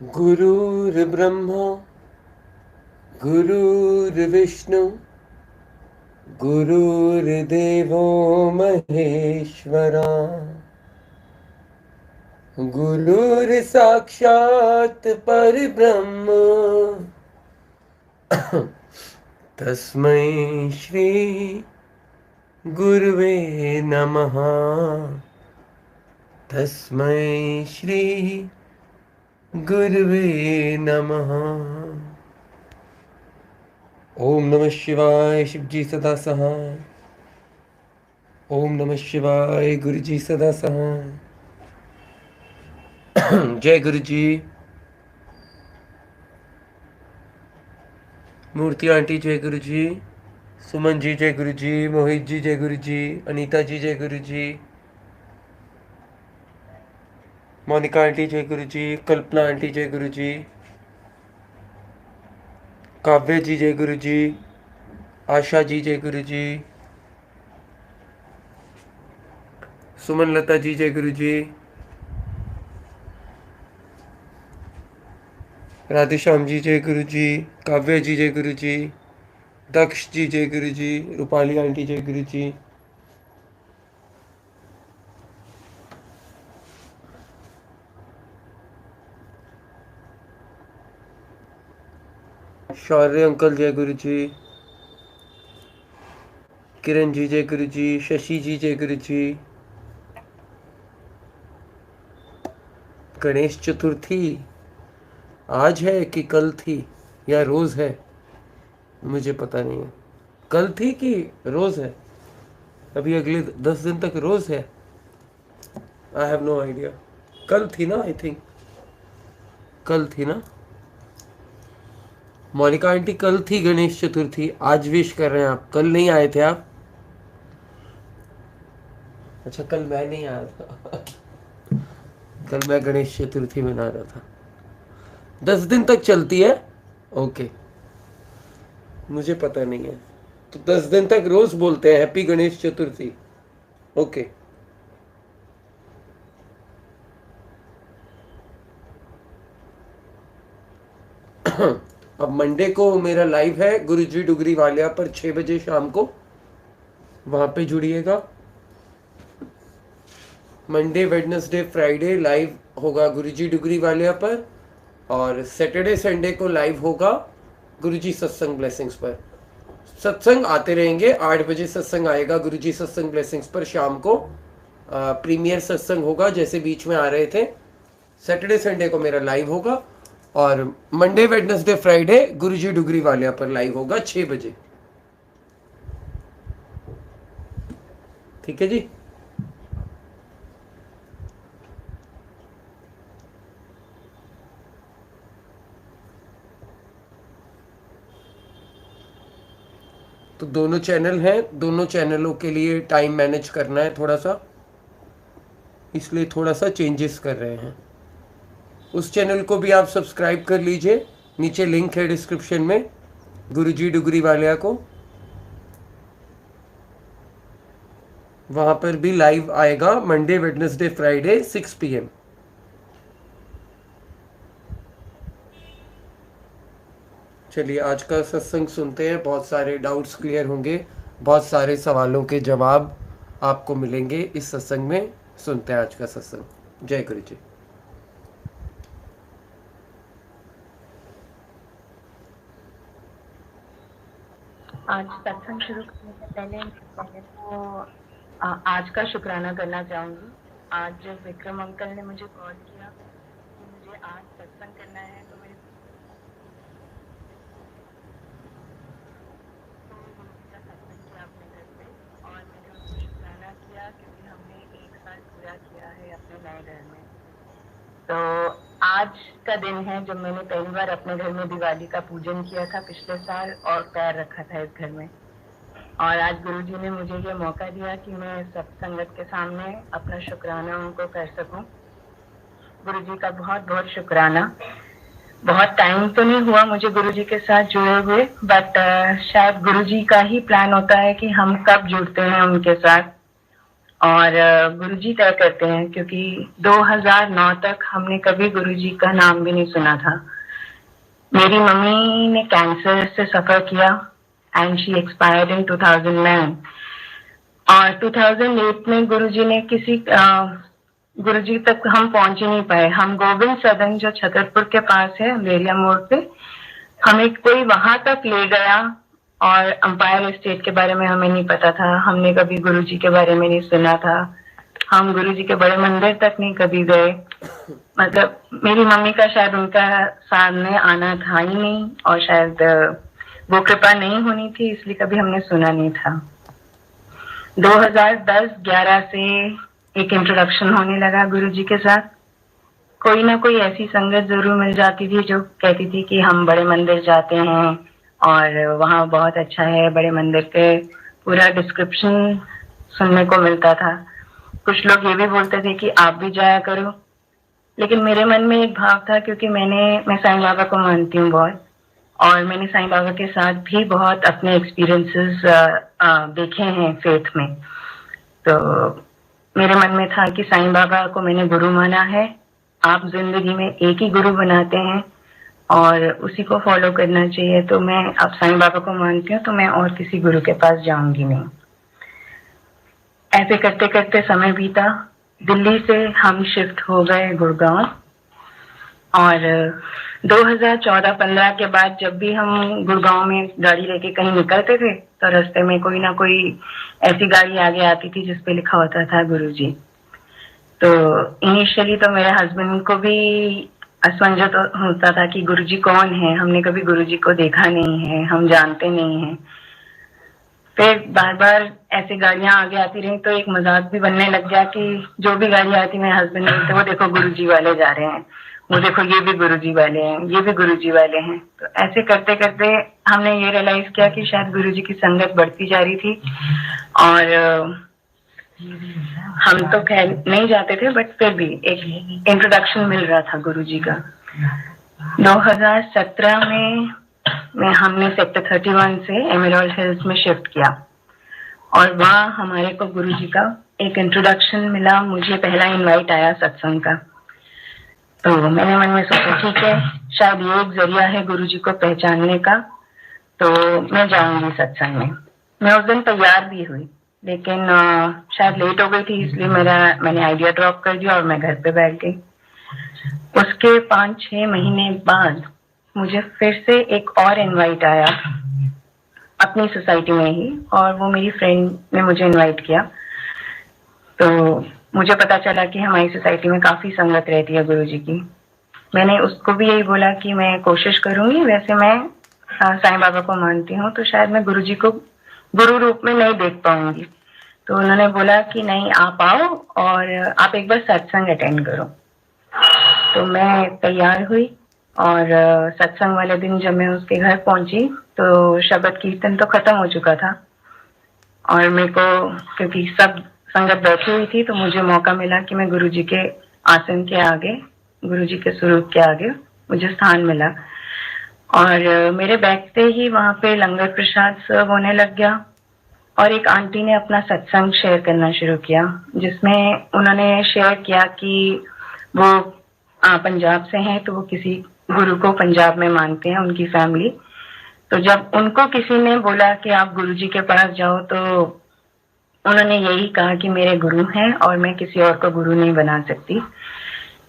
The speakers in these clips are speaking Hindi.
गुरुर्ब्रह्मा गुरुर्विष्णु गुरुर्देवो महेश्वरा गुरुर्साक्षात् परब्रह्म तस्मै श्री गुरुवे नमः। तस्मै श्री गुरुवे नमः। ओम नमः शिवाय। शिवजी सदा सहाय। ओम नमः शिवाय। गुरुजी सदा सहाय। जय गुरुजी। मूर्ति आंटी जय गुरुजी। सुमन जी जय गुरुजी। मोहित जी जय गुरुजी। अनीता जी जय गुरुजी। मोनिका आंटी जय गुरुजी। कल्पना आंटी जय गुरुजी। काव्य जी जय गुरुजी। आशा जी जय गुरुजी। सुमन लता जी जय गुरुजी। राधेश्याम जी जय गुरुजी। काव्य जी जय गुरुजी। दक्ष जी जय गुरुजी। रूपाली आंटी जय गुरुजी। शौर्य अंकल जय गुरुजी। किरण जी जय गुरुजी। शशि जी जय गुरुजी। गणेश चतुर्थी आज है कि कल थी या रोज है, मुझे पता नहीं है। कल थी कि रोज है? अभी अगले 10 दिन तक रोज है। I have no idea. कल थी ना? आई थिंक कल थी ना। मोनिका आंटी कल थी गणेश चतुर्थी। आज विश कर रहे हैं आप, कल नहीं आए थे आप? अच्छा, कल मैं नहीं आया था। कल मैं गणेश चतुर्थी मना रहा था। 10 दिन तक चलती है। ओके, मुझे पता नहीं है। तो 10 दिन तक रोज बोलते हैं हैप्पी गणेश चतुर्थी। ओके। अब मंडे को मेरा लाइव है गुरुजी डुगरी वालिया पर 6 बजे शाम को, वहां पे जुड़िएगा। मंडे वेडनेसडे फ्राइडे लाइव होगा गुरुजी डुगरी वालिया पर, और सैटरडे संडे को लाइव होगा गुरुजी सत्संग ब्लेसिंग्स पर। सत्संग आते रहेंगे। 8 बजे सत्संग आएगा गुरुजी सत्संग ब्लेसिंग्स पर शाम को। प्रीमियर सत्संग होगा जैसे बीच में आ रहे थे। सैटरडे संडे को मेरा लाइव होगा, और मंडे वेडनेसडे फ्राइडे गुरुजी डुगरी वालिया पर लाइव होगा 6 बजे। ठीक है जी। तो दोनों चैनल हैं, दोनों चैनलों के लिए टाइम मैनेज करना है थोड़ा सा, इसलिए थोड़ा सा चेंजेस कर रहे हैं। उस चैनल को भी आप सब्सक्राइब कर लीजिए, नीचे लिंक है डिस्क्रिप्शन में, गुरुजी डुगरी वालिया को। वहां पर भी लाइव आएगा मंडे वेडनेसडे फ्राइडे 6 PM। चलिए आज का सत्संग सुनते हैं। बहुत सारे डाउट्स क्लियर होंगे, बहुत सारे सवालों के जवाब आपको मिलेंगे इस सत्संग में। सुनते हैं आज का सत्संग। जय गुरु जी। आज सत्संग शुरू करने से पहले तो आज का शुक्राना करना चाहूंगी। आज विक्रम अंकल ने मुझे कॉल किया कि मुझे आज सत्संग करना है, तो मेरे सत्संग किया अपने घर पे, और मैंने उनको शुक्राना किया क्योंकि हमने 1 साल पूरा किया है अपने नए घर में। तो आज का दिन है जब मैंने पहली बार अपने घर में दिवाली का पूजन किया था पिछले साल, और पैर रखा था इस घर में। और आज गुरुजी ने मुझे ये मौका दिया कि मैं सब संगत के सामने अपना शुक्राना उनको कर सकूं। गुरुजी का बहुत बहुत शुक्राना। बहुत टाइम तो नहीं हुआ मुझे गुरुजी के साथ जुड़े हुए, बट शायद गुरुजी का ही प्लान होता है कि हम कब जुड़ते हैं उनके साथ। और गुरुजी तय करते हैं, क्योंकि 2009 तक हमने कभी गुरुजी का नाम भी नहीं सुना था। मेरी मम्मी ने कैंसर से सफर किया एंड शी एक्सपायर्ड इन 2009। और 2008 में गुरुजी ने गुरुजी तक हम पहुंच ही नहीं पाए। हम गोविंद सदन जो छतरपुर के पास है अंधेरिया मोड़ पे, हमें कोई वहां तक ले गया और अंपायर एस्टेट के बारे में हमें नहीं पता था। हमने कभी गुरुजी के बारे में नहीं सुना था। हम गुरुजी के बड़े मंदिर तक नहीं कभी गए। मतलब मेरी मम्मी का शायद उनका सामने आना था ही नहीं, और शायद वो कृपा नहीं होनी थी, इसलिए कभी हमने सुना नहीं था। 2010-11 से एक इंट्रोडक्शन होने लगा गुरुजी के साथ। कोई ना कोई ऐसी संगत जरूर मिल जाती थी जो कहती थी कि हम बड़े मंदिर जाते हैं और वहाँ बहुत अच्छा है। बड़े मंदिर के पूरा डिस्क्रिप्शन सुनने को मिलता था। कुछ लोग ये भी बोलते थे कि आप भी जाया करो, लेकिन मेरे मन में एक भाव था, क्योंकि मैं साईं बाबा को मानती हूँ बहुत, और मैंने साईं बाबा के साथ भी बहुत अपने एक्सपीरियंसेस देखे हैं फेथ में। तो मेरे मन में था कि साईं बाबा को मैंने गुरु माना है। आप जिंदगी में एक ही गुरु बनाते हैं और उसी को फॉलो करना चाहिए। तो मैं अब साईं बाबा को मानती हूँ, तो मैं और किसी गुरु के पास जाऊंगी नहीं। ऐसे करते करते समय बीता। दिल्ली से हम शिफ्ट हो गए गुड़गांव, और 2014-15 के बाद जब भी हम गुड़गांव में गाड़ी लेके कहीं निकलते थे तो रास्ते में कोई ना कोई ऐसी गाड़ी आगे आती थी जिसपे लिखा होता था गुरुजी। तो इनिशियली तो मेरे हस्बैंड को भी असमंजस होता था कि गुरुजी कौन है, हमने कभी गुरुजी को देखा नहीं है, हम जानते नहीं हैं। फिर बार बार ऐसी गाड़ियां आगे आती रही तो एक मजाक भी बनने लग गया कि जो भी गाड़ी आती मेरे हस्बैंड बोलते वो देखो गुरुजी वाले जा रहे हैं, वो देखो ये भी गुरुजी वाले हैं, ये भी गुरुजी वाले हैं। तो ऐसे करते करते हमने ये रियलाइज किया कि शायद गुरुजी की संगत बढ़ती जा रही थी, और हम तो खैर नहीं जाते थे, बट फिर भी एक इंट्रोडक्शन मिल रहा था गुरुजी का। 2017 में हमने सेक्टर 31 से एमराल्ड हिल्स में शिफ्ट किया, और वहाँ हमारे को गुरुजी का एक इंट्रोडक्शन मिला। मुझे पहला इनवाइट आया सत्संग का, तो मैंने मन में सोचा ठीक है, शायद ये एक जरिया है गुरुजी को पहचानने का, तो मैं जाऊंगी सत्संग में। मैं उस दिन तैयार भी हुई, लेकिन शायद लेट हो गई थी, इसलिए मैंने आइडिया ड्रॉप कर दिया और मैं घर पे बैठ गई। उसके 5-6 महीने बाद मुझे फिर से एक और इनवाइट आया अपनी सोसाइटी में ही, और वो मेरी फ्रेंड ने मुझे इनवाइट किया। तो मुझे पता चला कि हमारी सोसाइटी में काफी संगत रहती है गुरुजी की। मैंने उसको भी यही बोला कि मैं कोशिश करूंगी, वैसे मैं साईं बाबा को मानती हूँ, तो शायद मैं गुरुजी को गुरु रूप में नहीं देख पाऊंगी। तो उन्होंने बोला कि नहीं, आप आओ और आप एक बार सत्संग अटेंड करो। तो मैं तैयार हुई, और सत्संग वाले दिन जब मैं उसके घर पहुंची तो शब्द कीर्तन तो खत्म हो चुका था, और मेरे को क्योंकि सब संगत बैठी हुई थी तो मुझे मौका मिला कि मैं गुरुजी के आसन के आगे, गुरुजी के स्वरूप के आगे मुझे स्थान मिला। और मेरे बैठते ही वहां पे लंगर प्रसाद सर्व होने लग गया, और एक आंटी ने अपना सत्संग शेयर करना शुरू किया, जिसमें उन्होंने शेयर किया कि वो पंजाब से हैं, तो वो किसी गुरु को पंजाब में मानते हैं, उनकी फैमिली। तो जब उनको किसी ने बोला कि आप गुरुजी के पास जाओ, तो उन्होंने यही कहा कि मेरे गुरु हैं और मैं किसी और को गुरु नहीं बना सकती।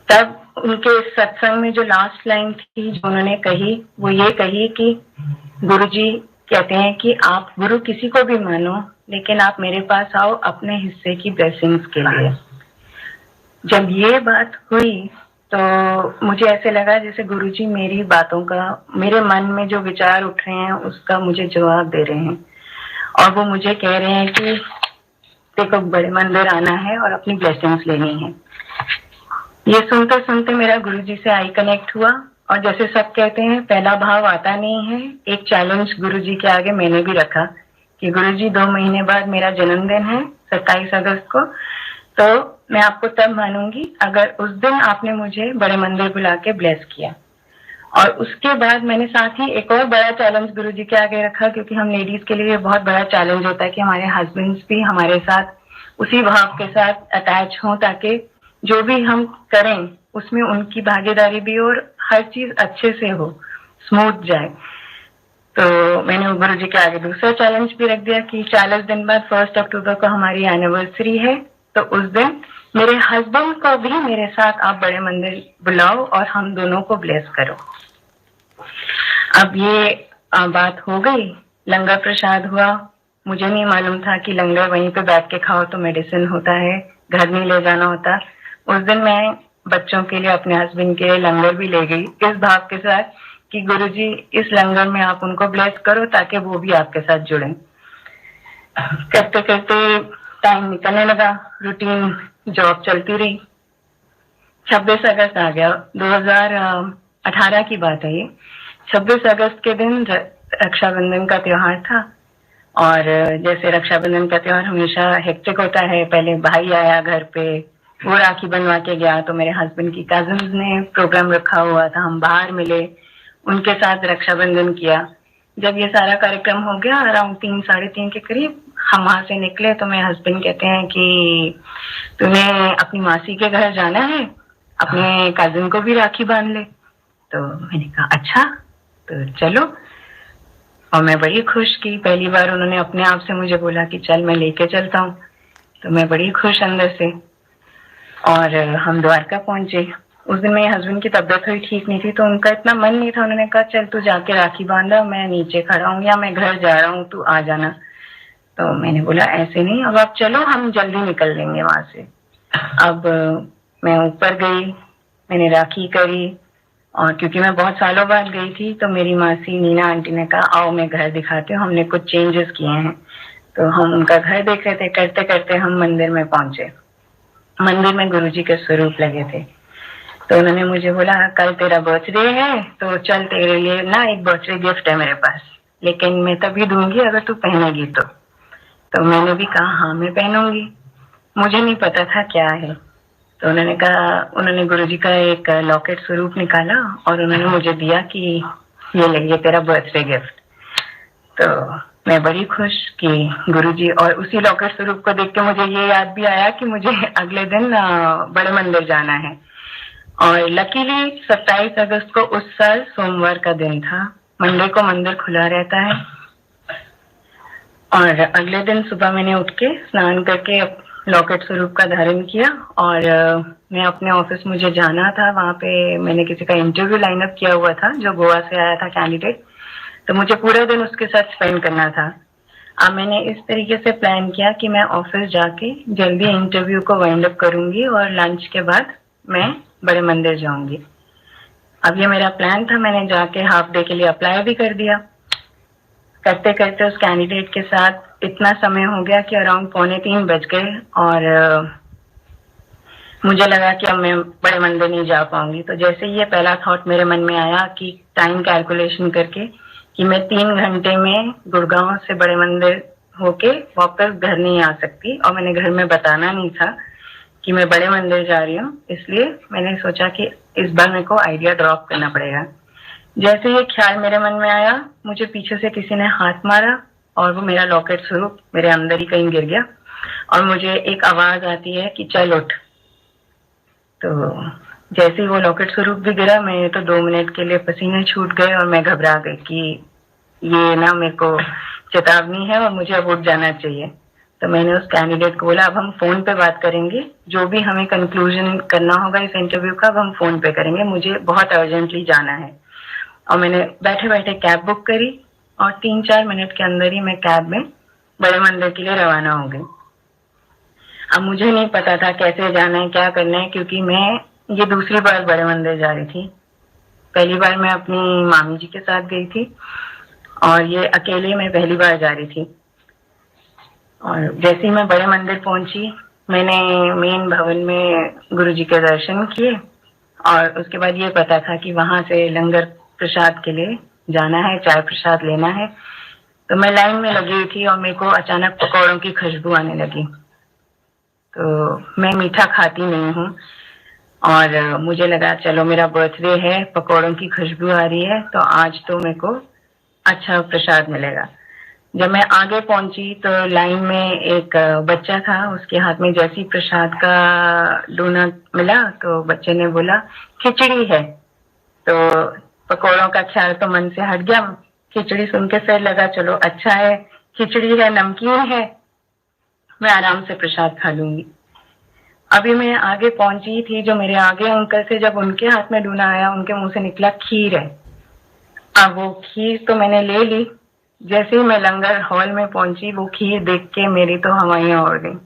तब उनके सत्संग में जो लास्ट लाइन थी जो उन्होंने कही, वो ये कही कि गुरुजी कहते हैं कि आप गुरु किसी को भी मानो, लेकिन आप मेरे पास आओ अपने हिस्से की ब्लेसिंग्स के लिए। जब ये बात हुई तो मुझे ऐसे लगा जैसे गुरुजी मेरी बातों का, मेरे मन में जो विचार उठ रहे हैं उसका मुझे जवाब दे रहे हैं, और वो मुझे कह रहे हैं कि देखो बड़े मंदिर आना है और अपनी ब्लेसिंग्स लेनी है। ये सुनते सुनते मेरा गुरुजी से आई कनेक्ट हुआ, और जैसे सब कहते हैं पहला भाव आता नहीं है। एक चैलेंज गुरुजी के आगे मैंने भी रखा कि गुरुजी 2 महीने बाद मेरा जन्मदिन है 27 अगस्त को, तो मैं आपको तब मानूंगी अगर उस दिन आपने मुझे बड़े मंदिर बुला के ब्लेस किया। और उसके बाद मैंने साथ ही एक और बड़ा चैलेंज गुरुजी के आगे रखा, क्योंकि हम लेडीज के लिए बहुत बड़ा चैलेंज होता है कि हमारे हस्बैंड्स भी हमारे साथ उसी भाव के साथ अटैच हों, ताकि जो भी हम करें उसमें उनकी भागीदारी भी हो और हर चीज अच्छे से हो, स्मूथ जाए। तो मैंने गुरु जी के आगे दूसरा चैलेंज भी रख दिया कि 40 दिन बाद 1 अक्टूबर को हमारी एनिवर्सरी है, तो उस दिन मेरे हस्बैंड को भी मेरे साथ आप बड़े मंदिर बुलाओ और हम दोनों को ब्लेस करो। अब ये बात हो गई, लंगर प्रसाद हुआ। मुझे नहीं मालूम था कि लंगर वहीं पे बैठ के खाओ तो मेडिसिन होता है, घर नहीं ले जाना होता। उस दिन मैं बच्चों के लिए, अपने हस्बैंड के लिए लंगर भी ले गई, इस भाव के साथ कि गुरुजी इस लंगर में आप उनको ब्लेस करो ताकि वो भी आपके साथ जुड़े। करते करते टाइम निकलने लगा, रूटीन जॉब चलती रही। 26 अगस्त आ गया, 2018 की बात है ये। 26 अगस्त के दिन रक्षाबंधन का त्योहार था, और जैसे रक्षाबंधन का त्योहार हमेशा हेक्टिक होता है, पहले भाई आया घर पे, वो राखी बनवा के गया, तो मेरे हस्बैंड की कजिन्स ने प्रोग्राम रखा हुआ था, हम बाहर मिले, उनके साथ रक्षाबंधन किया। जब ये सारा कार्यक्रम हो गया अराउंड 3 साढ़े 3 के करीब, हम वहां से निकले तो मेरे हस्बैंड कहते हैं कि तुम्हें अपनी मासी के घर जाना है, अपने कजिन को भी राखी बांध ले। तो मैंने कहा अच्छा, तो चलो। और मैं बड़ी खुश की, पहली बार उन्होंने अपने आप से मुझे बोला कि चल मैं लेके चलता हूँ, तो मैं बड़ी खुश अंदर से। और हम द्वारका पहुंचे। उस दिन मेरे हस्बैंड की तबीयत थोड़ी ठीक नहीं थी, तो उनका इतना मन नहीं था, उन्होंने कहा चल तू जाके राखी बांधा, मैं नीचे खड़ा हूँ या मैं घर जा रहा हूँ, तू आ जाना। तो मैंने बोला ऐसे नहीं, अब आप चलो, हम जल्दी निकल लेंगे वहां से। अब मैं ऊपर गई, मैंने राखी करी, और क्योंकि मैं बहुत सालों बाद गई थी तो मेरी मासी नीना आंटी ने कहा आओ मैं घर दिखाती हूँ, हमने कुछ चेंजेस किए हैं। तो हम उनका घर देख रहे थे, करते करते हम मंदिर में पहुंचे। मंदिर में गुरुजी के स्वरूप लगे थे, तो उन्होंने मुझे बोला कल तेरा बर्थडे है, तो चल तेरे लिए ना एक बर्थडे गिफ्ट है मेरे पास, लेकिन मैं तभी दूंगी अगर तू पहनेगी तो मैंने भी कहा हाँ मैं पहनूंगी। मुझे नहीं पता था क्या है, तो उन्होंने कहा, उन्होंने गुरुजी का एक लॉकेट स्वरूप निकाला और उन्होंने मुझे दिया कि ये ले, ये तेरा बर्थडे गिफ्ट। तो मैं बड़ी खुश कि गुरुजी, और उसी लॉकेट स्वरूप को देख के मुझे ये याद भी आया कि मुझे अगले दिन बड़े मंदिर जाना है। और लकीली 27 अगस्त को उस साल सोमवार का दिन था, मंडे को मंदिर खुला रहता है। और अगले दिन सुबह मैंने उठ के स्नान करके लॉकेट स्वरूप का धारण किया, और मैं अपने ऑफिस, मुझे जाना था वहां पे, मैंने किसी का इंटरव्यू लाइन अप किया हुआ था जो गोवा से आया था कैंडिडेट, तो मुझे पूरा दिन उसके साथ स्पेंड करना था। अब मैंने इस तरीके से प्लान किया कि मैं ऑफिस जाके जल्दी इंटरव्यू को वाइंड अप करूंगी और लंच के बाद मैं बड़े मंदिर जाऊंगी। अब ये मेरा प्लान था, मैंने जाके हाफ डे के लिए अप्लाई भी कर दिया। करते करते उस कैंडिडेट के साथ इतना समय हो गया कि अराउंड 2:45 बज गए, और मुझे लगा कि अब मैं बड़े मंदिर नहीं जा पाऊंगी। तो जैसे ये पहला थॉट मेरे मन में आया कि टाइम कैलकुलेशन करके कि मैं 3 घंटे में गुड़गांव से बड़े मंदिर होके वापस घर नहीं आ सकती, और मैंने घर में बताना नहीं था कि मैं बड़े मंदिर जा रही हूँ, इसलिए मैंने सोचा कि इस बार मेरे को आइडिया ड्रॉप करना पड़ेगा। जैसे ये ख्याल मेरे मन में आया, मुझे पीछे से किसी ने हाथ मारा और वो मेरा लॉकेट स्वरूप मेरे अंदर ही कहीं गिर गया, और मुझे एक आवाज आती है कि चल उठ। तो जैसे ही वो लॉकेट स्वरूप भी गिरा, मैं तो 2 मिनट के लिए पसीने छूट गए और मैं घबरा गई कि ये ना मेरे को चेतावनी है और मुझे अब उठ जाना चाहिए। तो मैंने उस कैंडिडेट को बोला अब हम फोन पे बात करेंगे, जो भी हमें कंक्लूजन करना होगा इस इंटरव्यू का अब हम फोन पे करेंगे, मुझे बहुत अर्जेंटली जाना है। और मैंने बैठे बैठे कैब बुक करी, और 3-4 मिनट के अंदर ही मैं कैब में बड़े मंदिर के लिए रवाना हो गई। अब मुझे नहीं पता था कैसे जाना है, क्या करना है, क्योंकि मैं ये दूसरी बार बड़े मंदिर जा रही थी। पहली बार मैं अपनी मामी जी के साथ गई थी, और ये अकेले मैं पहली बार जा रही थी। और जैसे ही मैं बड़े मंदिर पहुंची, मैंने मेन भवन में गुरुजी के दर्शन किए, और उसके बाद ये पता था कि वहां से लंगर प्रसाद के लिए जाना है, चाय प्रसाद लेना है। तो मैं लाइन में लगी हुई थी और मेरे को अचानक पकौड़ों की खुशबू आने लगी। तो मैं मीठा खाती नहीं हूँ, और मुझे लगा चलो मेरा बर्थडे है, पकौड़ों की खुशबू आ रही है, तो आज तो मेरे को अच्छा प्रसाद मिलेगा। जब मैं आगे पहुंची तो लाइन में एक बच्चा था, उसके हाथ में जैसे ही प्रसाद का डोना मिला तो बच्चे ने बोला खिचड़ी है। तो पकौड़ों का ख्याल तो मन से हट गया। खिचड़ी सुन के फिर लगा चलो अच्छा है, खिचड़ी है, नमकीन है, मैं आराम से प्रसाद खा लूंगी। अभी मैं आगे पहुंची थी, जो मेरे आगे अंकल थे, जब उनके हाथ में डूना आया उनके मुंह से निकला खीर है। अब वो खीर तो मैंने ले ली। जैसे ही मैं लंगर हॉल में पहुंची, वो खीर देख के मेरी तो हवाइयां उड़ गई।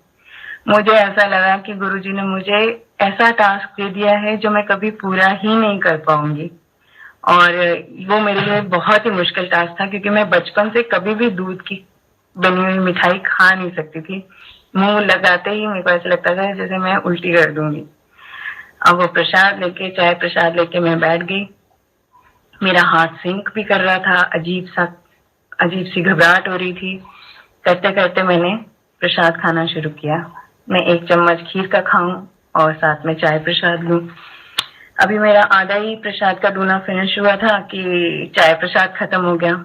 मुझे ऐसा लगा कि गुरुजी ने मुझे ऐसा टास्क दे दिया है जो मैं कभी पूरा ही नहीं कर पाऊंगी। और वो मेरे लिए बहुत ही मुश्किल टास्क था, क्योंकि मैं बचपन से कभी भी दूध की बनी हुई मिठाई खा नहीं सकती थी। मुंह लगाते ही मेरे को ऐसा लगता था जैसे मैं उल्टी कर दूंगी। अब वो प्रसाद लेके, चाय प्रसाद लेके मैं बैठ गई। मेरा हाथ सिंक भी कर रहा था, अजीब सी घबराहट हो रही थी। करते करते मैंने प्रसाद खाना शुरू किया। मैं एक चम्मच खीर का खाऊं और साथ में चाय प्रसाद लूं। अभी मेरा आधा ही प्रसाद का डूना फिनिश हुआ था कि चाय प्रसाद खत्म हो गया।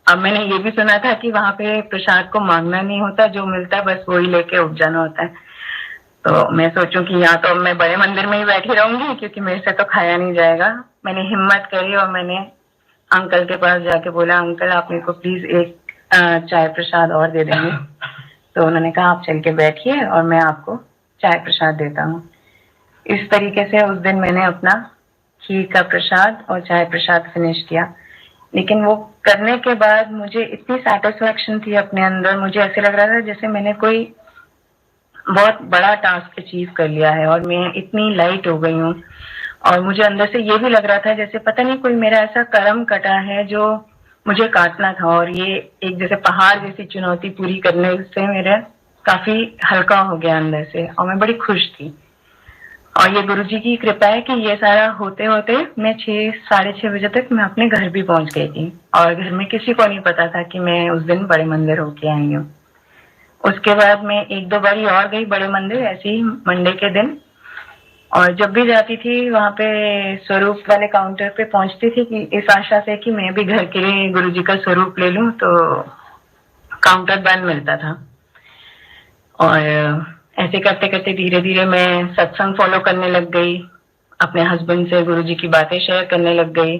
अब मैंने ये भी सुना था कि वहां पे प्रसाद को मांगना नहीं होता, जो मिलता है बस वही लेके उठ जाना होता है। तो मैं सोचूं कि या तो मैं बड़े मंदिर में ही बैठी रहूंगी, क्योंकि मेरे से तो खाया नहीं जाएगा। मैंने हिम्मत करी और मैंने अंकल के पास जाके बोला, अंकल आप मेरे को प्लीज एक चाय प्रसाद और दे देंगे। तो उन्होंने कहा आप चल के बैठिए और मैं आपको चाय प्रसाद देता हूँ। इस तरीके से उस दिन मैंने अपना खीर का प्रसाद और चाय प्रसाद फिनिश किया। लेकिन वो करने के बाद मुझे इतनी सेटिस्फेक्शन थी अपने अंदर, मुझे ऐसे लग रहा था जैसे मैंने कोई बहुत बड़ा टास्क अचीव कर लिया है और मैं इतनी लाइट हो गई हूँ। और मुझे अंदर से ये भी लग रहा था जैसे पता नहीं कोई मेरा ऐसा कर्म कटा है जो मुझे काटना था, और ये एक जैसे पहाड़ जैसी चुनौती पूरी करने से मेरा काफी हल्का हो गया अंदर से, और मैं बड़ी खुश थी। और ये गुरुजी की कृपा है कि ये सारा होते होते मैं 6-6:30 बजे तक मैं अपने घर भी पहुंच गई थी, और घर में किसी को नहीं पता था कि मैं उस दिन बड़े मंदिर होके आई हूँ। उसके बाद मैं 1-2 बारी और गई बड़े मंदिर, ऐसे ही मंडे के दिन। और जब भी जाती थी वहां पे स्वरूप वाले काउंटर पे पहुंचती थी कि इस आशा से कि मैं भी घर के लिए गुरुजी का स्वरूप ले लूं, तो काउंटर बंद मिलता था। और ऐसे करते करते धीरे धीरे मैं सत्संग फॉलो करने लग गई, अपने हस्बैंड से गुरुजी की बातें शेयर करने लग गई।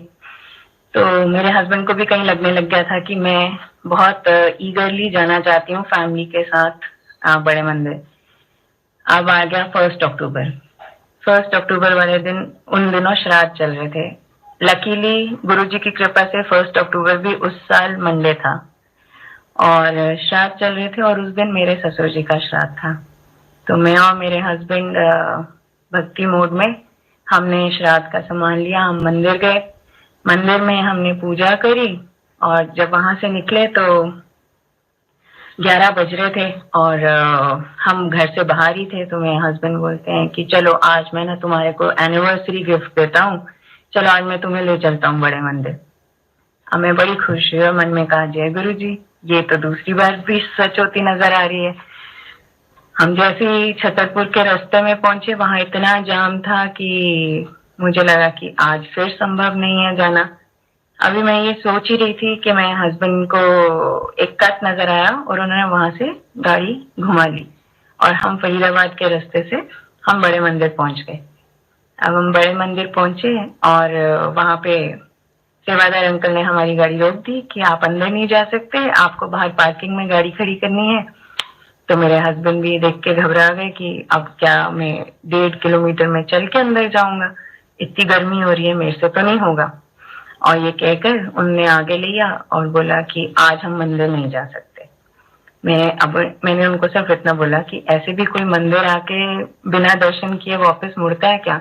तो मेरे हस्बैंड को भी कहीं लगने लग गया था कि मैं बहुत ईगरली जाना चाहती हूँ फैमिली के साथ बड़े मंदिर। अब आ गया 1 अक्टूबर। 1 अक्टूबर वाले दिन, उन दिनों श्राद्ध चल रहे थे। लकीली गुरुजी की कृपा से 1 अक्टूबर भी उस साल मंडे था और श्राद्ध चल रहे थे, और उस दिन मेरे ससुर जी का श्राद्ध था। तो मैं और मेरे हस्बैंड भक्ति मोड में हमने श्राद्ध का सामान लिया, हम मंदिर गए। मंदिर में हमने पूजा करी, और जब वहां से निकले तो 11 बज रहे थे, और हम घर से बाहर ही थे। तो मेरे हस्बैंड बोलते हैं कि चलो आज मैं ना तुम्हारे को एनिवर्सरी गिफ्ट देता हूँ, चलो आज मैं तुम्हें ले चलता हूँ बड़े मंदिर। अब मैं बड़ी खुश हुई और मन में कहा जय गुरु जी, ये तो दूसरी बार भी सच होती नजर आ रही है। हम जैसे ही छतरपुर के रास्ते में पहुंचे, वहां इतना जाम था कि मुझे लगा कि आज फिर संभव नहीं है जाना। अभी मैं ये सोच ही रही थी कि मेरे हस्बैंड को एक कट नजर आया और उन्होंने वहां से गाड़ी घुमा ली, और हम फरीदाबाद के रास्ते से हम बड़े मंदिर पहुंच गए। अब हम बड़े मंदिर पहुंचे और वहां पे सेवादार अंकल ने हमारी गाड़ी रोक दी कि आप अंदर नहीं जा सकते, आपको बाहर पार्किंग में गाड़ी खड़ी करनी है। तो मेरे हस्बैंड भी देख के घबरा गए कि अब क्या मैं 1.5 किलोमीटर में चल के अंदर जाऊंगा, इतनी गर्मी हो रही है, मेरे से तो नहीं होगा। और ये कहकर उनने आगे लिया और बोला कि आज हम मंदिर नहीं जा सकते। मैंने उनको सिर्फ इतना बोला कि ऐसे भी कोई मंदिर आके बिना दर्शन किए वापस मुड़ता है क्या।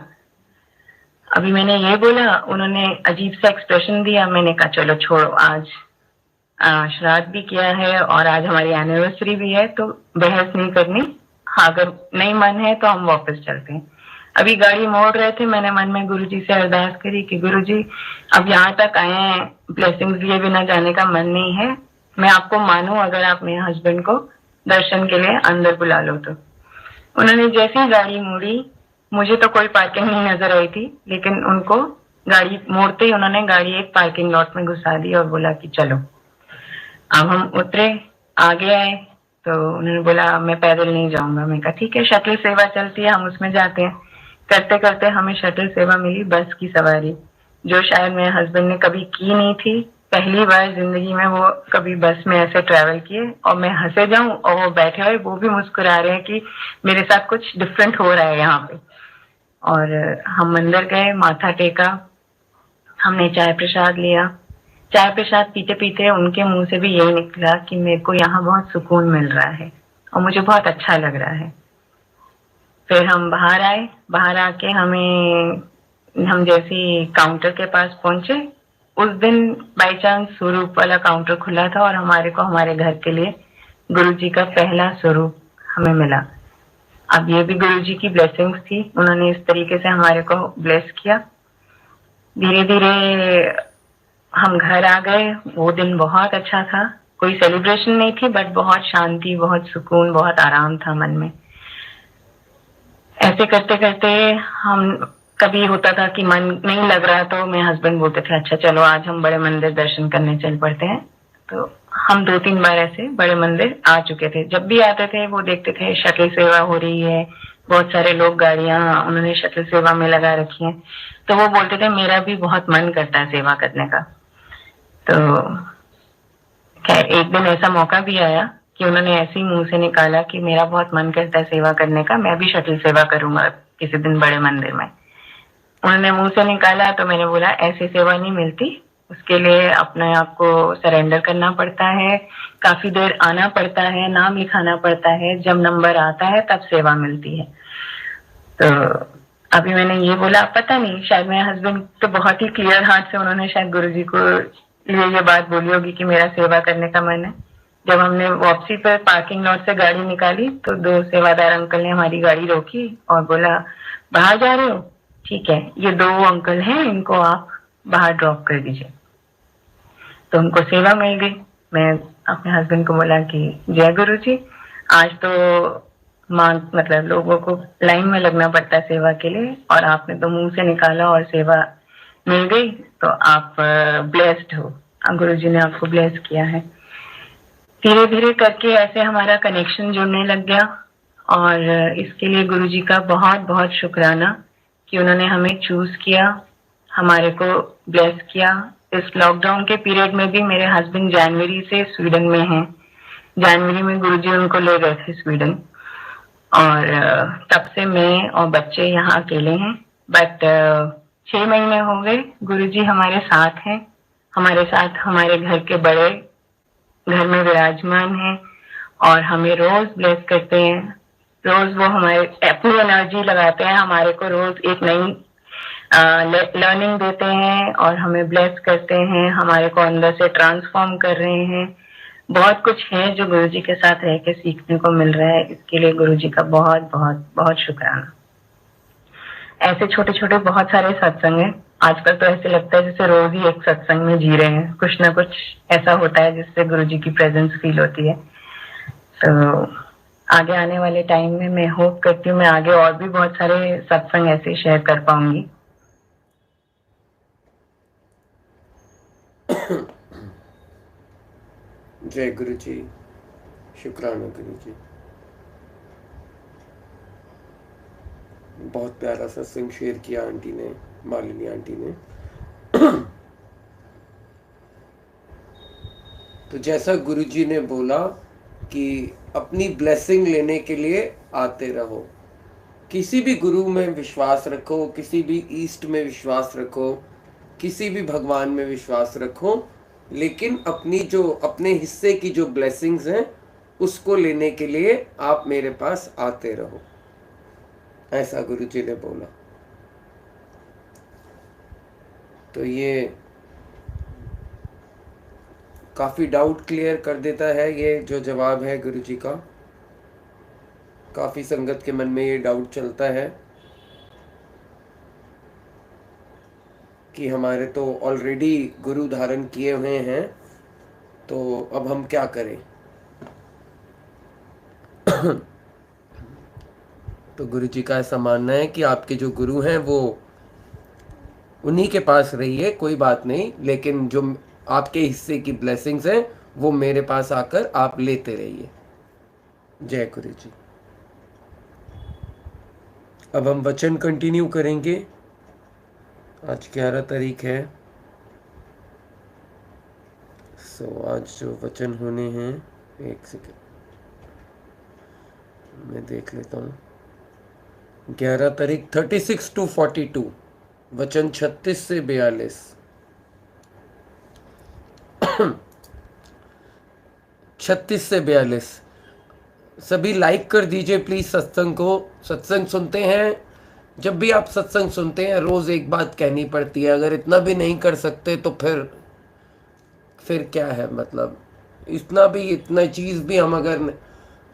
अभी मैंने ये बोला, उन्होंने अजीब सा एक्सप्रेशन दिया। मैंने कहा चलो छोड़ो, आज श्राद्ध भी किया है और आज हमारी एनिवर्सरी भी है, तो बहस नहीं करनी। हाँ, अगर नहीं मन है तो हम वापस चलते हैं। अभी गाड़ी मोड़ रहे थे, मैंने मन में गुरुजी से अरदास करी कि गुरुजी अब यहाँ तक आए हैं, ब्लेसिंग्स लिए बिना जाने का मन नहीं है। मैं आपको मानूं अगर आप मेरे हस्बैंड को दर्शन के लिए अंदर बुला लो तो। उन्होंने जैसे ही गाड़ी मोड़ी, मुझे तो कोई पार्किंग नहीं नजर आई थी, लेकिन उनको गाड़ी मोड़ते ही उन्होंने गाड़ी एक पार्किंग लॉट में घुसा दी और बोला कि चलो। अब हम उतरे, आगे आए, तो उन्होंने बोला मैं पैदल नहीं जाऊंगा। मैं कहा ठीक है, शटल सेवा चलती है, हम उसमें जाते हैं। करते करते हमें शटल सेवा मिली, बस की सवारी, जो शायद मेरे हस्बैंड ने कभी की नहीं थी। पहली बार जिंदगी में वो कभी बस में ऐसे ट्रैवल किए, और मैं हंसे जाऊं और वो बैठे हुए वो भी मुस्कुरा रहे हैं कि मेरे साथ कुछ डिफरेंट हो रहा है यहाँ पे। और हम मंदिर गए, माथा टेका, हमने चाय प्रसाद लिया। चाय प्रसाद पीते पीते उनके मुंह से भी यही निकला कि मेरे को यहाँ बहुत सुकून मिल रहा है और मुझे बहुत अच्छा लग रहा है। फिर हम बाहर आए, बाहर आके हम जैसे काउंटर के पास पहुंचे, उस दिन बाई चांस स्वरूप वाला काउंटर खुला था और हमारे को हमारे घर के लिए गुरु जी का पहला स्वरूप हमें मिला। अब ये भी गुरु जी की ब्लेसिंग्स थी, उन्होंने इस तरीके से हमारे को ब्लेस किया। धीरे धीरे हम घर आ गए। वो दिन बहुत अच्छा था, कोई सेलिब्रेशन नहीं थी, बट बहुत शांति, बहुत सुकून, बहुत आराम था मन में। ऐसे करते करते हम, कभी होता था कि मन नहीं लग रहा तो मेरे हस्बैंड बोलते थे अच्छा चलो आज हम बड़े मंदिर दर्शन करने चल पड़ते हैं। तो हम 2-3 बार ऐसे बड़े मंदिर आ चुके थे। जब भी आते थे वो देखते थे शटल सेवा हो रही है, बहुत सारे लोग गाड़ियां उन्होंने शटल सेवा में लगा रखी है, तो वो बोलते थे मेरा भी बहुत मन करता है सेवा करने का। तो खैर एक दिन ऐसा मौका भी आया कि उन्होंने ऐसे ही मुंह से निकाला कि मेरा बहुत मन करता है सेवा करने का, मैं भी शटल सेवा करूंगा किसी दिन बड़े मंदिर में। उन्होंने मुंह से निकाला तो मैंने बोला ऐसी सेवा नहीं मिलती, उसके लिए अपने आप को सरेंडर करना पड़ता है, काफी देर आना पड़ता है, नाम लिखाना पड़ता है, जब नंबर आता है तब सेवा मिलती है। तो अभी मैंने ये बोला, पता नहीं शायद मेरे हस्बैंड तो बहुत ही क्लियर हार्ट से उन्होंने शायद गुरुजी को ये बात बोली होगी कि मेरा सेवा करने का मन है। जब हमने वापसी पर पार्किंग लॉट से गाड़ी निकाली तो 2 सेवादार अंकल ने हमारी गाड़ी रोकी और बोला बाहर जा रहे हो, ठीक है ये 2 अंकल हैं, इनको आप बाहर ड्रॉप कर दीजिए। तो उनको सेवा मिल गई। मैं अपने हस्बैंड को बोला कि जय गुरु जी, आज तो मतलब लोगों को लाइन में लगना पड़ता है सेवा के लिए, और आपने तो मुंह से निकाला और सेवा मिल गई, तो आप ब्लेस्ड हो, गुरु जी ने आपको ब्लेस किया है। धीरे धीरे करके ऐसे हमारा कनेक्शन जुड़ने लग गया, और इसके लिए गुरु जी का बहुत बहुत शुक्राना कि उन्होंने हमें चूज किया, हमारे को ब्लेस किया। इस लॉकडाउन के पीरियड में भी मेरे हस्बैंड जनवरी से स्वीडन में हैं। जनवरी में गुरुजी उनको ले गए थे स्वीडन, और तब से मैं और बच्चे यहाँ अकेले हैं। बट 6 महीने हो गए गुरुजी हमारे साथ हैं, हमारे साथ हमारे घर के बड़े घर में विराजमान हैं और हमें रोज ब्लेस करते हैं। रोज वो हमारे अपनी एनर्जी लगाते हैं, हमारे को रोज एक नई लर्निंग देते हैं और हमें ब्लेस करते हैं, हमारे को अंदर से ट्रांसफॉर्म कर रहे हैं। बहुत कुछ है जो गुरुजी के साथ रह के सीखने को मिल रहा है, इसके लिए गुरुजी का बहुत बहुत बहुत शुक्राना। ऐसे छोटे छोटे बहुत सारे सत्संग हैं, आजकल तो ऐसे लगता है जैसे रोज ही एक सत्संग में जी रहे हैं, कुछ ना कुछ ऐसा होता है जिससे गुरुजी की प्रेजेंस फील होती है। तो आगे आने वाले टाइम में मैं होप करती हूँ मैं आगे और भी बहुत सारे सत्संग ऐसे शेयर कर पाऊंगी। जय गुरु जी, शुक्राना गुरु जी। बहुत प्यारा सत्संग शेयर किया आंटी ने, मालिनी आंटी ने। तो जैसा गुरुजी ने बोला कि अपनी ब्लेसिंग लेने के लिए आते रहो, किसी भी गुरु में विश्वास रखो, किसी भी ईस्ट में विश्वास रखो, किसी भी भगवान में विश्वास रखो, लेकिन अपनी जो अपने हिस्से की जो ब्लेसिंग्स हैं उसको लेने के लिए आप मेरे पास आते रहो, ऐसा गुरुजी ने बोला। तो ये काफी डाउट क्लियर कर देता है, ये जो जवाब है गुरुजी का। काफी संगत के मन में ये डाउट चलता है कि हमारे तो ऑलरेडी गुरु धारण किए हुए हैं, तो अब हम क्या करें। तो गुरुजी का ऐसा मानना है कि आपके जो गुरु हैं वो उन्हीं के पास रहिए, कोई बात नहीं, लेकिन जो आपके हिस्से की ब्लेसिंग्स हैं वो मेरे पास आकर आप लेते रहिए। जय गुरु जी। अब हम वचन कंटिन्यू करेंगे। आज 11 तारीख है। आज जो वचन होने हैं, एक सेकेंड मैं देख लेता हूँ। 11 तारीख 36 to 42, वचन 36 से 42। 36 से 42। सभी लाइक कर दीजिए प्लीज सत्संग को। सत्संग सुनते हैं, जब भी आप सत्संग सुनते हैं रोज एक बात कहनी पड़ती है। अगर इतना भी नहीं कर सकते तो फिर क्या है मतलब। इतना चीज भी हम अगर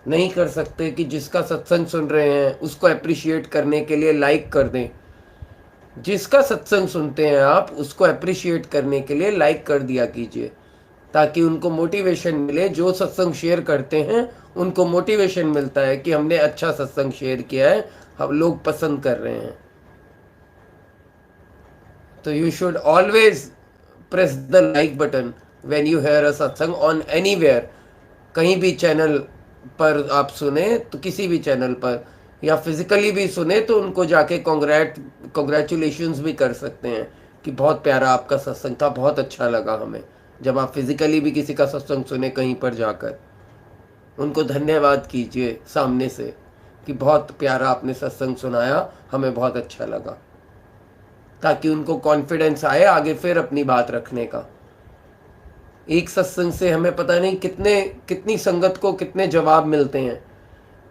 नहीं कर सकते कि जिसका सत्संग सुन रहे हैं उसको अप्रिशिएट करने के लिए लाइक कर दें। जिसका सत्संग सुनते हैं आप उसको अप्रिशिएट करने के लिए लाइक कर दिया कीजिए, ताकि उनको मोटिवेशन मिले। जो सत्संग शेयर करते हैं उनको मोटिवेशन मिलता है कि हमने अच्छा सत्संग शेयर किया है, हम लोग पसंद कर रहे हैं। तो you should always press the like button when you hear a satsang on anywhere. कहीं भी चैनल पर आप सुने तो, किसी भी चैनल पर, या फिजिकली भी सुने तो उनको जाके कॉन्ग्रेचुलेशंस भी कर सकते हैं कि बहुत प्यारा आपका सत्संग था, बहुत अच्छा लगा हमें। जब आप फिजिकली भी किसी का सत्संग सुने कहीं पर जाकर, उनको धन्यवाद कीजिए सामने से कि बहुत प्यारा आपने सत्संग सुनाया, हमें बहुत अच्छा लगा, ताकि उनको कॉन्फिडेंस आए आगे फिर अपनी बात रखने का। एक सत्संग से हमें पता नहीं कितनी संगत को कितने जवाब मिलते हैं।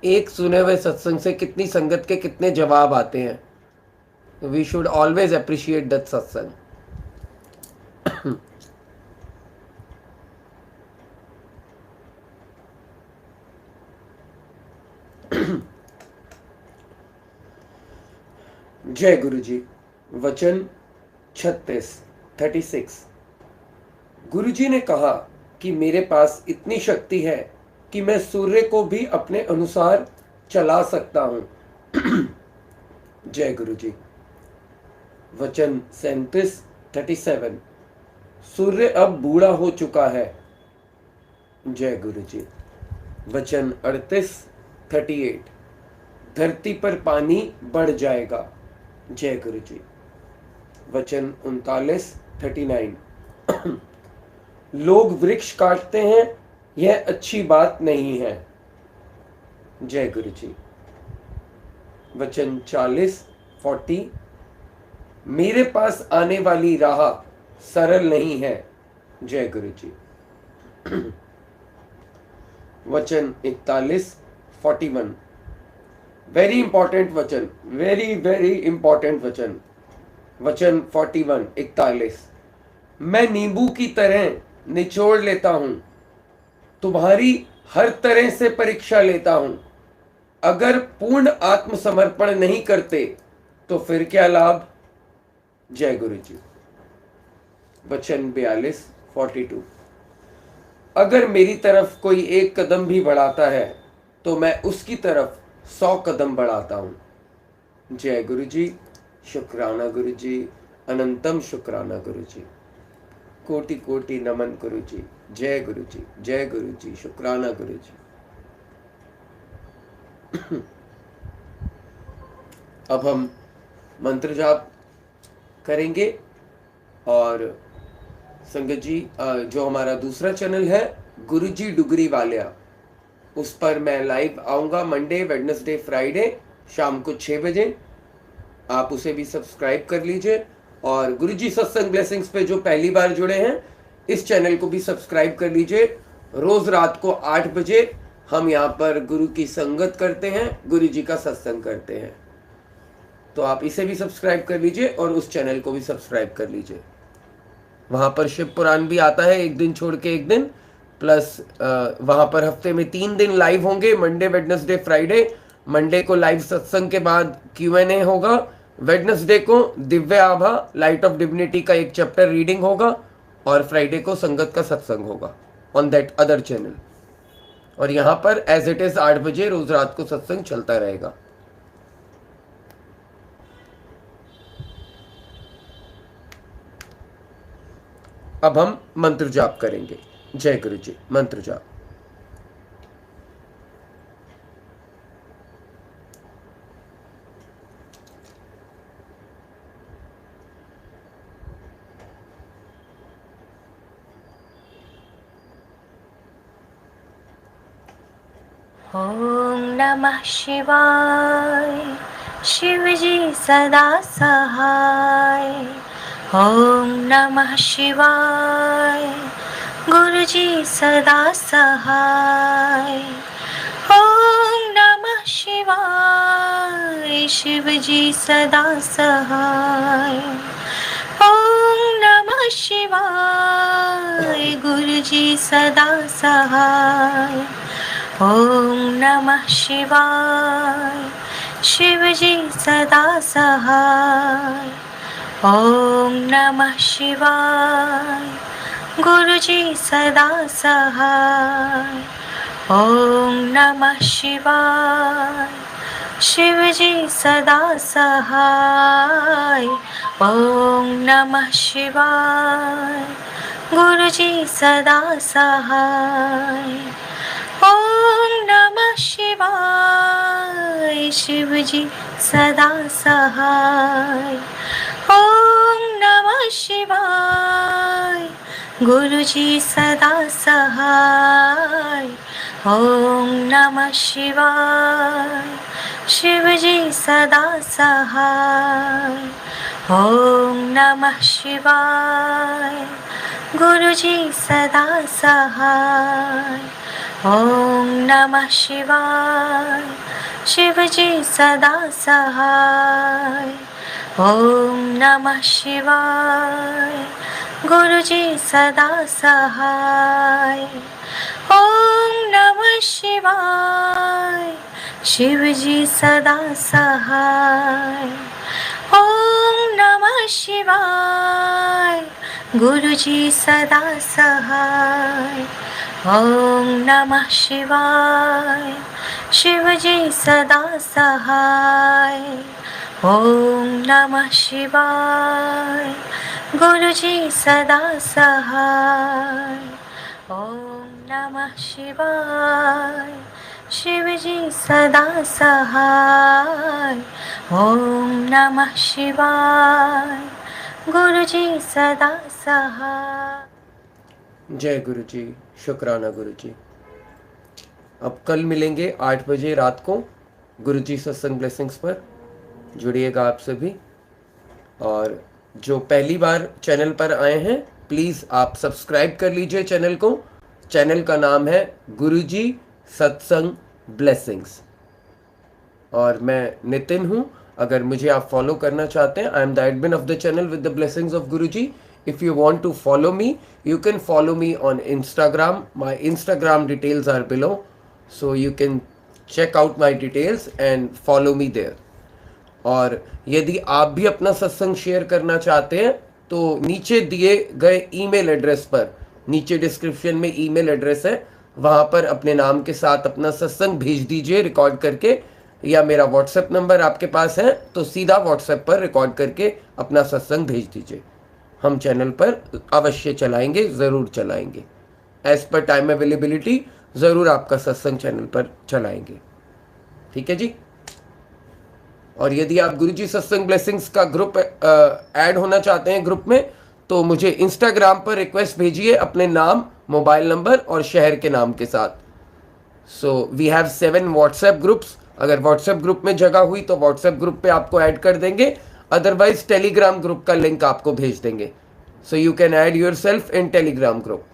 एक सुने हुए सत्संग से कितनी संगत के कितने जवाब आते हैं। We should always appreciate that satsang. जय गुरु जी। वचन 36। गुरु जी ने कहा कि मेरे पास इतनी शक्ति है कि मैं सूर्य को भी अपने अनुसार चला सकता हूं। जय गुरु जी। वचन 37। सूर्य अब बूढ़ा हो चुका है। जय गुरु जी। वचन 38। धरती पर पानी बढ़ जाएगा। जय गुरु जी। वचन 39। लोग वृक्ष काटते हैं, यह अच्छी बात नहीं है। जय गुरु जी। वचन 40। मेरे पास आने वाली राह सरल नहीं है। जय गुरु जी। वचन 41। वेरी इंपॉर्टेंट वचन, वेरी इंपॉर्टेंट वचन। वचन 41। मैं नींबू की तरह निचोड़ लेता हूं, तुम्हारी हर तरह से परीक्षा लेता हूं। अगर पूर्ण आत्मसमर्पण नहीं करते तो फिर क्या लाभ। जय गुरु जी। वचन 42। अगर मेरी तरफ कोई एक कदम भी बढ़ाता है तो मैं उसकी तरफ 100 कदम बढ़ाता हूं। जय गुरु जी। शुक्राना गुरु जी, अनंतम शुक्राना गुरु जी। कोटि कोटि नमन गुरु जी। जय गुरु जी, जय गुरु जी, शुक्राना गुरु जी। अब हम मंत्र जाप करेंगे। और संगत जी, जो हमारा दूसरा चैनल है गुरुजी डुगरी वालिया, उस पर मैं लाइव आऊँगा मंडे, वेडनेसडे, फ्राइडे शाम को 6 बजे। आप उसे भी सब्सक्राइब कर लीजिए। और गुरुजी सत्संग ब्लेसिंग्स पे जो पहली बार जुड़े हैं, इस चैनल को भी सब्सक्राइब कर लीजिए। रोज रात को 8 बजे हम यहाँ पर गुरु की संगत करते हैं, गुरु जी का सत्संग करते हैं। तो आप इसे भी सब्सक्राइब कर लीजिए और उस चैनल को भी सब्सक्राइब कर लीजिए। वहाँ पर शिव पुराण भी आता है, एक दिन छोड़ के एक दिन। प्लस वहाँ पर हफ्ते में 3 दिन लाइव होंगे, मंडे, वेडनेसडे, फ्राइडे। मंडे को लाइव सत्संग के बाद Q&A होगा। वेडनेसडे को दिव्य आभा लाइट ऑफ डिविनिटी का एक चैप्टर रीडिंग होगा। और फ्राइडे को संगत का सत्संग होगा ऑन दैट अदर चैनल। और यहाँ पर एज इट इज 8 बजे रोज रात को सत्संग चलता रहेगा। अब हम मंत्र जाप करेंगे। जय गुरु जी। मंत्र जाप। ओम नमः शिवाय। शिव जी सदा सहाय। ओम नमः शिवाय। गुरु जी सदा सहाय। ओम नमः शिवाय। शिव जी सदा सहाय। ओम नमः शिवाय। गुरु जी सदा सहाय। ओम नमः शिवाय। शिव जी सदा सहाय। ओम नमः शिवाय। गुरु जी सदा सहाय। ओम नमः शिवाय। शिव जी सदा सहाय। ओम नमः शिवाय। गुरु जी सदा सहाय। ओम नमः शिवाय। शिव जी सदा सहाय। ओम नमः शिवाय। गुरु जी सदा सहाय। ओम नमः शिवाय। शिव जी सदा सहाय। ओम नमः शिवाय। गुरु जी सदा सहाय। ओम नमः शिवाय। शिव जी सदा सहाय। ओम नमः शिवाय। गुरु जी सदा सहाय। ओम नमः शिवाय। शिव जी सदा सहाय। ओम नमः शिवाय। गुरु जी सदा सहाय। ओम नमः शिवाय। शिव जी सदा सहाय। ओम नमः शिवाय। गुरु जी सदा सहाय। ओम नमः शिवाय। शिव जी सदा सहाय। ओम नमः शिवाय। गुरु जी सदा सहाय। जय गुरु जी। शुक्राना गुरु जी। अब कल मिलेंगे 8 बजे रात को गुरु जी सत्संग ब्लेसिंग्स पर। जुड़िएगा आप सभी। और जो पहली बार चैनल पर आए हैं, प्लीज़ आप सब्सक्राइब कर लीजिए चैनल को। चैनल का नाम है गुरुजी सत्संग ब्लेसिंग्स। और मैं नितिन हूँ। अगर मुझे आप फॉलो करना चाहते हैं, I am the admin of the channel with the blessings of Guruji. If you want to follow me, you can follow me on Instagram. My Instagram details are below, so you can check out my details and follow me there. और यदि आप भी अपना सत्संग शेयर करना चाहते हैं तो नीचे दिए गए ईमेल एड्रेस पर, नीचे डिस्क्रिप्शन में ईमेल एड्रेस है, वहाँ पर अपने नाम के साथ अपना सत्संग भेज दीजिए रिकॉर्ड करके। या मेरा व्हाट्सएप नंबर आपके पास है तो सीधा व्हाट्सएप पर रिकॉर्ड करके अपना सत्संग भेज दीजिए। हम चैनल पर अवश्य चलाएंगे, ज़रूर चलाएंगे। एज पर टाइम अवेलेबिलिटी ज़रूर आपका सत्संग चैनल पर चलाएंगे। ठीक है जी। और यदि आप गुरुजी सत्संग ब्लेसिंग्स का ग्रुप ऐड होना चाहते हैं ग्रुप में, तो मुझे इंस्टाग्राम पर रिक्वेस्ट भेजिए अपने नाम, मोबाइल नंबर और शहर के नाम के साथ। So we have 7 WhatsApp groups. अगर व्हाट्सएप ग्रुप में जगह हुई तो व्हाट्सएप ग्रुप पे आपको ऐड कर देंगे, अदरवाइज टेलीग्राम ग्रुप का लिंक आपको भेज देंगे। So you can add yourself in Telegram group.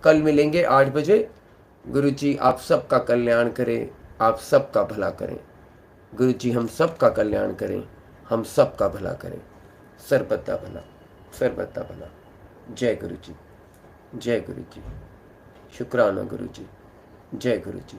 कल मिलेंगे 8 बजे। गुरुजी आप सबका कल्याण करें, आप सबका भला करें। गुरुजी हम सबका कल्याण करें, हम सबका भला करें। सर्वदा भला, सर्वदा भला। जय गुरुजी, जय गुरुजी। शुक्राना गुरुजी। जय गुरुजी।